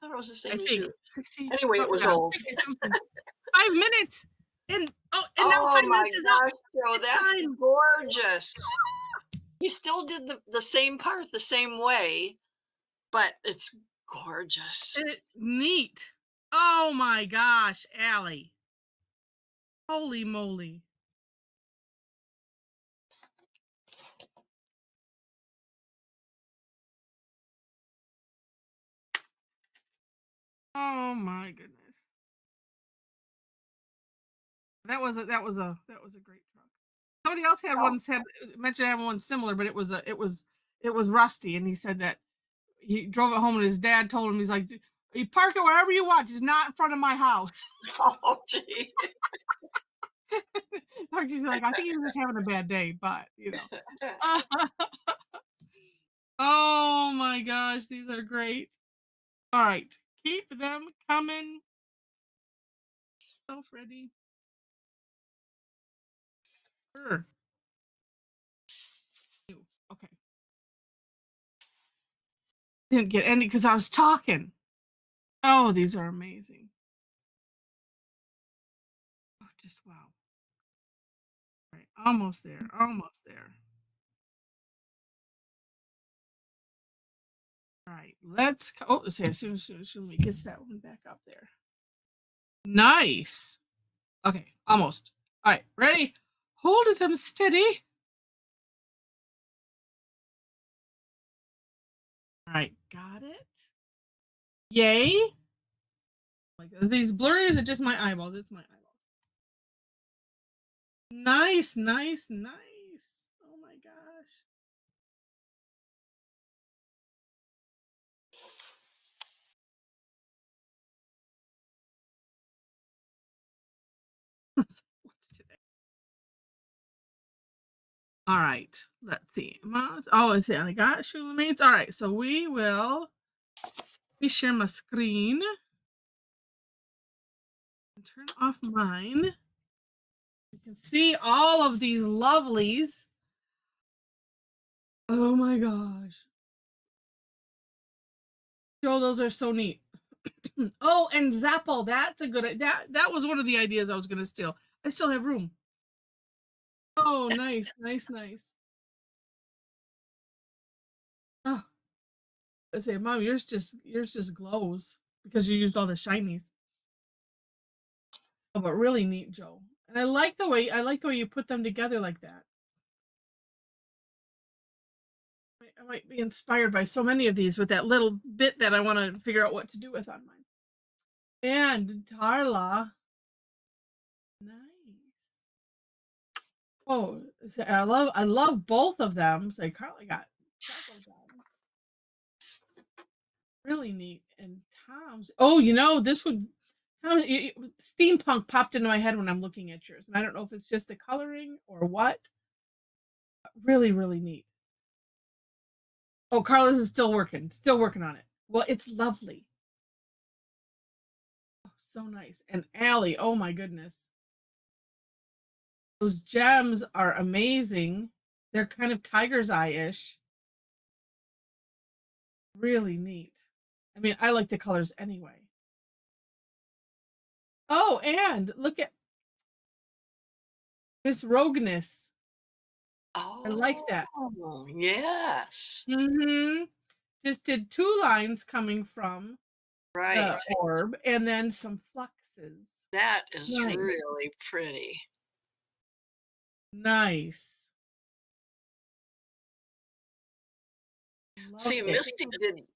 Speaker 2: thought it was the
Speaker 1: I
Speaker 2: same as
Speaker 1: think
Speaker 2: yours.
Speaker 1: 60
Speaker 2: Anyway, it was
Speaker 1: yeah,
Speaker 2: old.
Speaker 1: 60 something. 5 minutes. And now
Speaker 2: Oh
Speaker 1: 5 minutes
Speaker 2: my
Speaker 1: is up.
Speaker 2: gosh, Joe,
Speaker 1: It's
Speaker 2: that's
Speaker 1: time.
Speaker 2: gorgeous. You still did the same part the same way, but it's gorgeous.
Speaker 1: And it neat. Oh my gosh, Allie. Holy moly. Oh my goodness. That was a great truck. Somebody else had
Speaker 2: Oh,
Speaker 1: one said mentioned having one similar, but it was rusty, and he said that he drove it home and his dad told him, he's like, you park it wherever you want, just not in front of my house.
Speaker 2: oh, gee.
Speaker 1: She's like, I think he was just having a bad day, but you know. Oh my gosh, these are great. All right, keep them coming. Self ready. Sure. Okay. Didn't get any because I was talking. Oh, these are amazing. Oh, just wow. All right, almost there. Almost there. All right, let's see. As soon as we gets that one back up there. Nice. Okay, almost. All right, ready? Hold them steady. All right, got it. Yay. Like, are these blurry? Or is it just my eyeballs? It's my eyeballs. Nice, nice, nice. Oh my gosh. What's today? All right, let's see. Oh, let's see. I got shoelaces. All right, so we share my screen and turn off mine. You can see all of these lovelies. Oh my gosh. Joe, those are so neat. Oh, and Zapple, that's a good that was one of the ideas I was gonna steal. I still have room. Oh, nice, nice, nice. Oh, let's say, Mom, yours just glows because you used all the shinies. Oh, but really neat, Joe. And I like the way you put them together like that. I might be inspired by so many of these with that little bit that I want to figure out what to do with on mine. And Tarla. Nice. Oh, I love both of them. So Carly got several done. Really neat. And Tom's. Oh, this would. Steampunk popped into my head when I'm looking at yours, and I don't know if it's just the coloring or what. Really, really neat. Oh, Carlos is still working on it. Well, it's lovely. Oh, so nice. And Allie, oh my goodness. Those gems are amazing. They're kind of tiger's eye-ish. Really neat. I mean, I like the colors anyway. Oh, and look at Miss Rogness. I like that.
Speaker 2: Oh, yes.
Speaker 1: Mhm. Just did 2 lines coming from the
Speaker 2: Right.
Speaker 1: orb and then some fluxes.
Speaker 2: That is
Speaker 1: Nice.
Speaker 2: really pretty.
Speaker 1: Nice. Love
Speaker 2: See,
Speaker 1: it.
Speaker 2: Misty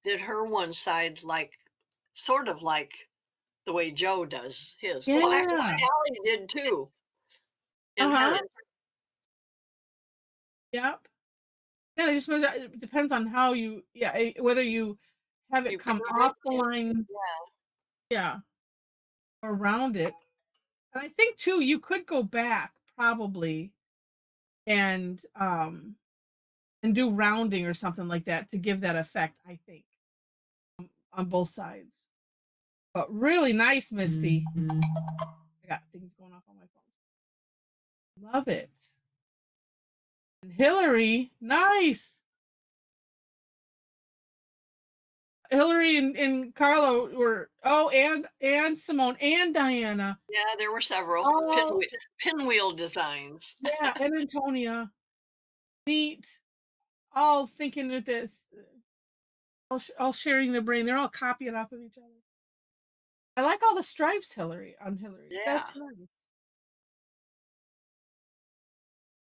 Speaker 2: did her one side like sort of like the way Joe does his. Well, actually,
Speaker 1: Yeah.
Speaker 2: Allie did too in
Speaker 1: Uh-huh.
Speaker 2: hers.
Speaker 1: Yep. Yeah, it just it depends on how you yeah, whether you have it
Speaker 2: You
Speaker 1: come
Speaker 2: curve
Speaker 1: off the
Speaker 2: it.
Speaker 1: line,
Speaker 2: Yeah.
Speaker 1: yeah, or around it. And I think too, you could go back probably and and do rounding or something like that to give that effect, I think, on both sides. But really nice, Misty. I got things going off on my phone. Love it. And Hillary, nice. Hillary and Carlo were and Simone and Diana.
Speaker 2: Yeah, there were several
Speaker 1: Oh
Speaker 2: pinwheel designs.
Speaker 1: yeah, and Antonia. Neat. All thinking with this, all sharing their brain. They're all copying off of each other. I like all the stripes, Hillary on Hillary.
Speaker 2: Yeah.
Speaker 1: That's nice.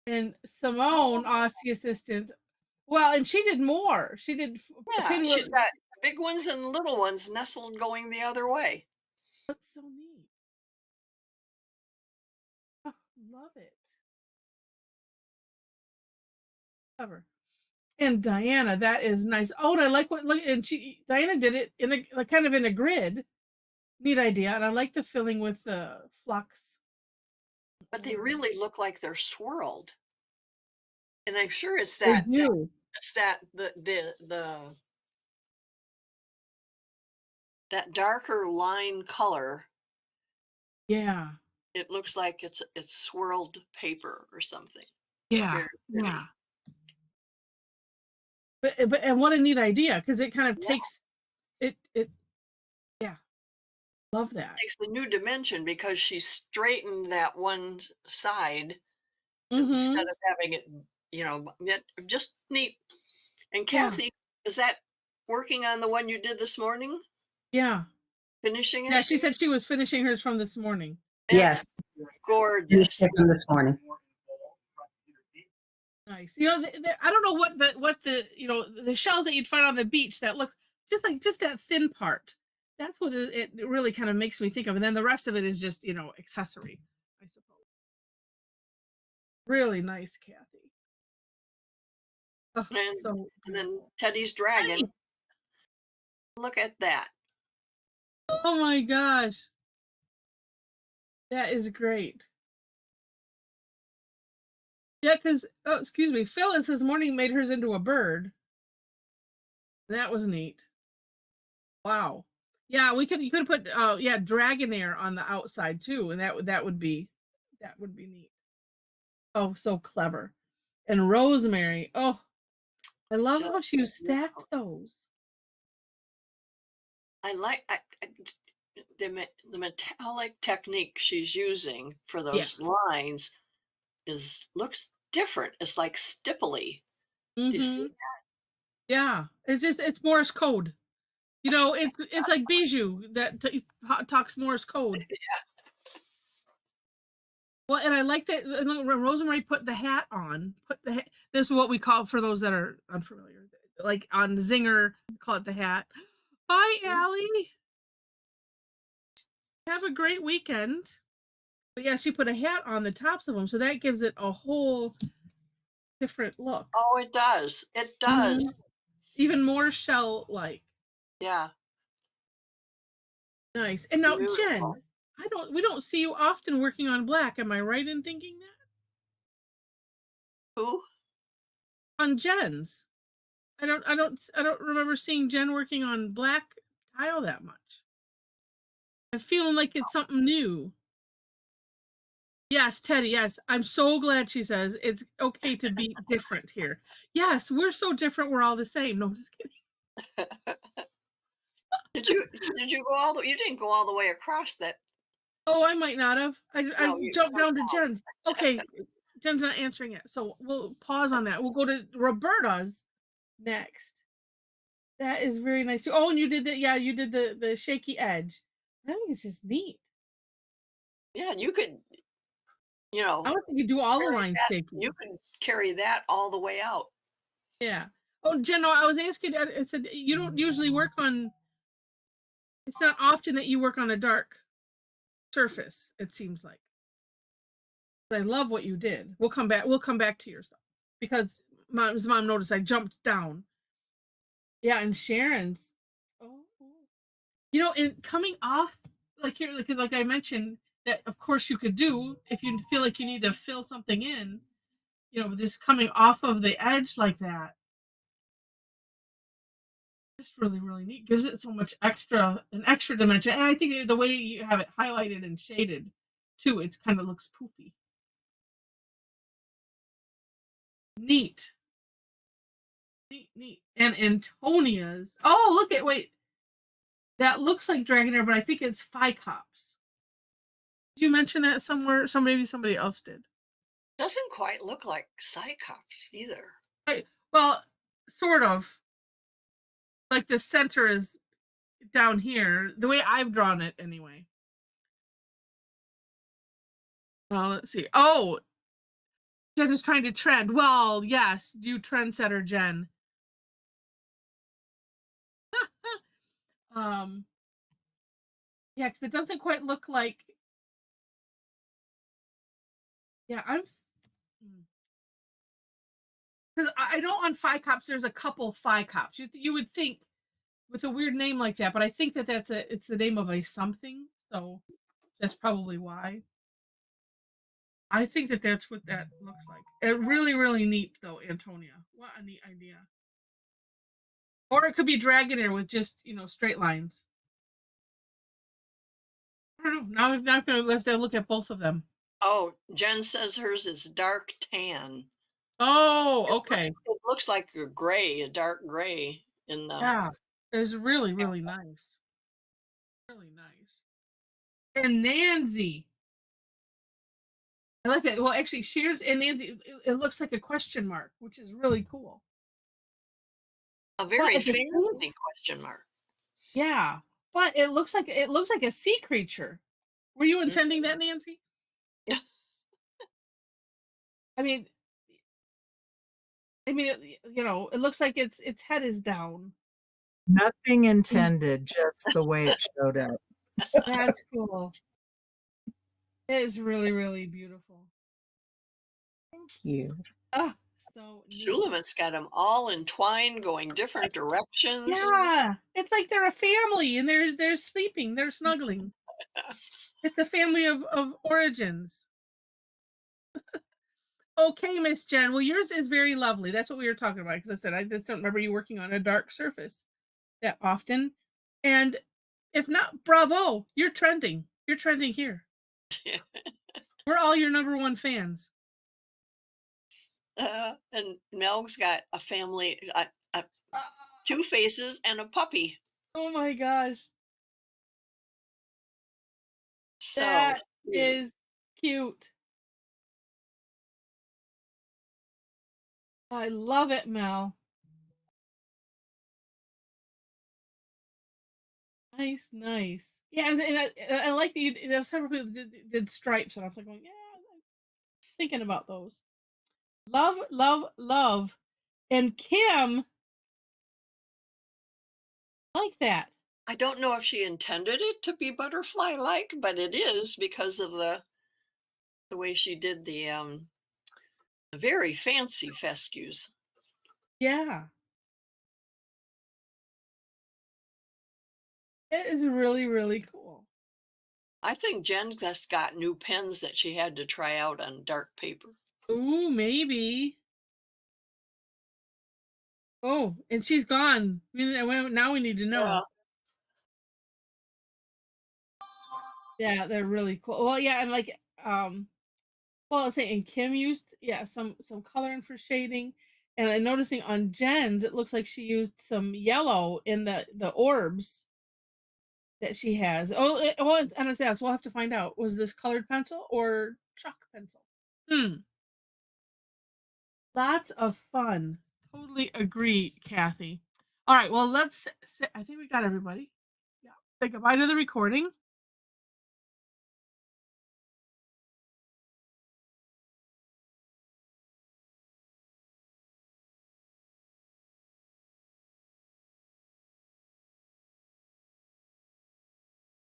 Speaker 1: And Simone,
Speaker 2: Oh,
Speaker 1: Aussie assistant. Well, and she did more. She did a
Speaker 2: yeah.
Speaker 1: pinwheel.
Speaker 2: She's got big ones and little ones nestled going the other way.
Speaker 1: That's so neat. Oh, love it. Clever. And Diana, that is nice. Oh, and I like what look and she Diana did it in a like kind of in a grid. Neat idea. And I like the filling with the flux.
Speaker 2: But they
Speaker 1: Really nice.
Speaker 2: really look like they're swirled. And I'm sure
Speaker 1: They do.
Speaker 2: it's that the that darker line color.
Speaker 1: Yeah.
Speaker 2: It looks like it's swirled paper or something.
Speaker 1: Yeah.
Speaker 2: Very
Speaker 1: Yeah.
Speaker 2: pretty.
Speaker 1: But and what a neat idea because it kind of
Speaker 2: Yeah,
Speaker 1: takes it yeah. Love that.
Speaker 2: takes a new dimension because she straightened that one side instead
Speaker 1: Mhm.
Speaker 2: of having it, yet just neat. And
Speaker 1: Yeah.
Speaker 2: Kathy, is that working on the one you did this morning?
Speaker 1: Yeah.
Speaker 2: Finishing
Speaker 1: Yeah,
Speaker 2: it?
Speaker 1: she said she was finishing hers from this morning.
Speaker 2: It's
Speaker 3: Yes, finished
Speaker 2: gorgeous.
Speaker 3: it from this morning.
Speaker 1: Nice. You know, I don't know what the the shells that you'd find on the beach that look just that thin part. That's what it really kind of makes me think of, and then the rest of it is just accessory, I suppose. Really nice, Kathy. Oh,
Speaker 2: And
Speaker 1: so
Speaker 2: and then
Speaker 1: beautiful.
Speaker 2: Teddy's
Speaker 1: Hey!
Speaker 2: dragon. Look at that.
Speaker 1: Oh my gosh, that is great. Yeah, because oh, excuse me, Phyllis this morning made hers into a bird. That was neat. Wow. Yeah, you could put yeah, Dragonair on the outside too, and that would be neat. Oh, so clever. And Rosemary. Oh, I love
Speaker 2: Just
Speaker 1: how she
Speaker 2: beautiful.
Speaker 1: stacked those.
Speaker 2: I like the metallic technique she's using for
Speaker 1: Yeah.
Speaker 2: those lines is looks different. It's like stipply. Do you see?
Speaker 1: Mm-hmm. Yeah. It's Morse code. It's like Bijou that talks Morse code. Well, and I like that when Rosemary put the hat on. This is what we call for those that are unfamiliar. Like on Zinger, we call it the hat. Bye, Allie. Have a great weekend. But yeah, she put a hat on the tops of them, so that gives it a whole different look.
Speaker 2: Oh, it does. It
Speaker 1: Mhm.
Speaker 2: does.
Speaker 1: Even more shell-like.
Speaker 2: Yeah.
Speaker 1: Nice. And now,
Speaker 2: Beautiful.
Speaker 1: Jen, we don't see you often working on black. Am I right in thinking that?
Speaker 2: Who?
Speaker 1: On Jen's. I don't remember seeing Jen working on black tile that much. I'm feeling like it's something new. Yes, Teddy, yes. I'm so glad she says it's okay to be different here. Yes, we're so different, we're all the same. No, just kidding.
Speaker 2: Did you go all the you didn't go all the way across that.
Speaker 1: Oh, I might not have. I
Speaker 2: No, you
Speaker 1: jumped
Speaker 2: jumped
Speaker 1: down to
Speaker 2: out.
Speaker 1: Jen's. Okay, Jen's not answering it, so we'll pause on that. We'll go to Roberta's next. That is very nice. Oh, and you did the yeah, you did the shaky edge. I think it's just neat.
Speaker 2: Yeah, and you could, you know,
Speaker 1: I would think you do all the
Speaker 2: carry
Speaker 1: lines
Speaker 2: that
Speaker 1: shaky.
Speaker 2: you can carry that all the way out.
Speaker 1: Yeah. Oh, Jen, no, I was asking. I said you don't usually work on. It's not often that you work on a dark surface. It seems like. I love what you did. We'll come back. We'll come back to your stuff because mom's mom noticed I jumped down. Yeah, and Sharon's. Oh, and coming off like here, because like I mentioned that, of course you could do if you feel like you need to fill something in. This coming off of the edge like that, just really really neat. Gives it so much an extra dimension, and I think the way you have it highlighted and shaded, too, it kind of looks poofy. Neat. Neat, neat. And Antonia's. Oh, look at wait. That looks like Dragonair, but I think it's Phycops. Did you mention that somewhere? Somebody else did.
Speaker 2: Doesn't quite look like Cyclops either.
Speaker 1: Right. Well, sort of. Like the center is down here. The way I've drawn it, anyway. Let's see. Oh, Jen is trying to trend. Well, yes, you trendsetter, Jen. um, yeah, because it doesn't quite look like. Yeah, I'm. Because I know on Phycops there's a couple Phycops. You would think with a weird name like that, but I think that it's the name of a something. So that's probably why. I think that that's what that looks like. Really, really neat though, Antonia. What a neat idea. Or it could be Dragonair with just straight lines. I don't know. Now we're not gonna have to look at both of them.
Speaker 2: Oh, Jen says hers is dark tan.
Speaker 1: Oh,
Speaker 2: It looks
Speaker 1: okay.
Speaker 2: it looks like a gray, a dark gray in the.
Speaker 1: Yeah. It's really, really nice. Really nice. And Nancy. I like that. Well, actually, Shears and Nancy, it looks like a question mark, which is really cool.
Speaker 2: A
Speaker 1: But
Speaker 2: very
Speaker 1: at the same,
Speaker 2: fancy question mark.
Speaker 1: yeah, but it looks like a sea creature. Were you
Speaker 2: Mm.
Speaker 1: intending that, Nancy? I mean, it looks like its head is down.
Speaker 4: Nothing
Speaker 1: Mm.
Speaker 4: intended, just the way it showed up.
Speaker 1: That's cool. It is really, really beautiful.
Speaker 4: You.
Speaker 1: Oh, so neat.
Speaker 2: Shulamith's got them all entwined, going different directions.
Speaker 1: Yeah, it's like they're a family and they're sleeping, they're snuggling. It's a family of origins. Okay, Miss Jen. Well, yours is very lovely. That's what we were talking about. Because I said I just don't remember you working on a dark surface that often. And if not, bravo, you're trending. You're trending here. We're all your number one fans.
Speaker 2: And Mel's got a family,
Speaker 1: Ah,
Speaker 2: two faces, and a puppy.
Speaker 1: oh my gosh,
Speaker 2: So
Speaker 1: that
Speaker 2: cute.
Speaker 1: is cute. I love it, Mel. Nice, nice. Yeah, and I like that there's several people that did stripes, and I was like, yeah, I'm thinking about those. Love, love, love. And Kim, like that.
Speaker 2: I don't know if she intended it to be butterfly-like, but it is because of the way she did the very fancy fescues.
Speaker 1: Yeah, it is really, really cool.
Speaker 2: I think Jen just got new pens that she had to try out on dark paper.
Speaker 1: Ooh, maybe. Oh, and she's gone. Now we need to
Speaker 2: Yeah.
Speaker 1: know. Yeah, they're really cool. Well, yeah, and like, well, I was saying, and Kim used, yeah, some coloring for shading, and I'm noticing on Jen's, it looks like she used some yellow in the orbs that she has. Oh, well, and yeah, so we'll have to find out. Was this colored pencil or chalk pencil? Hmm. Lots of fun. Totally agree, Kathy. All right, well, let's. I think we got everybody. Yeah. Say goodbye to the recording.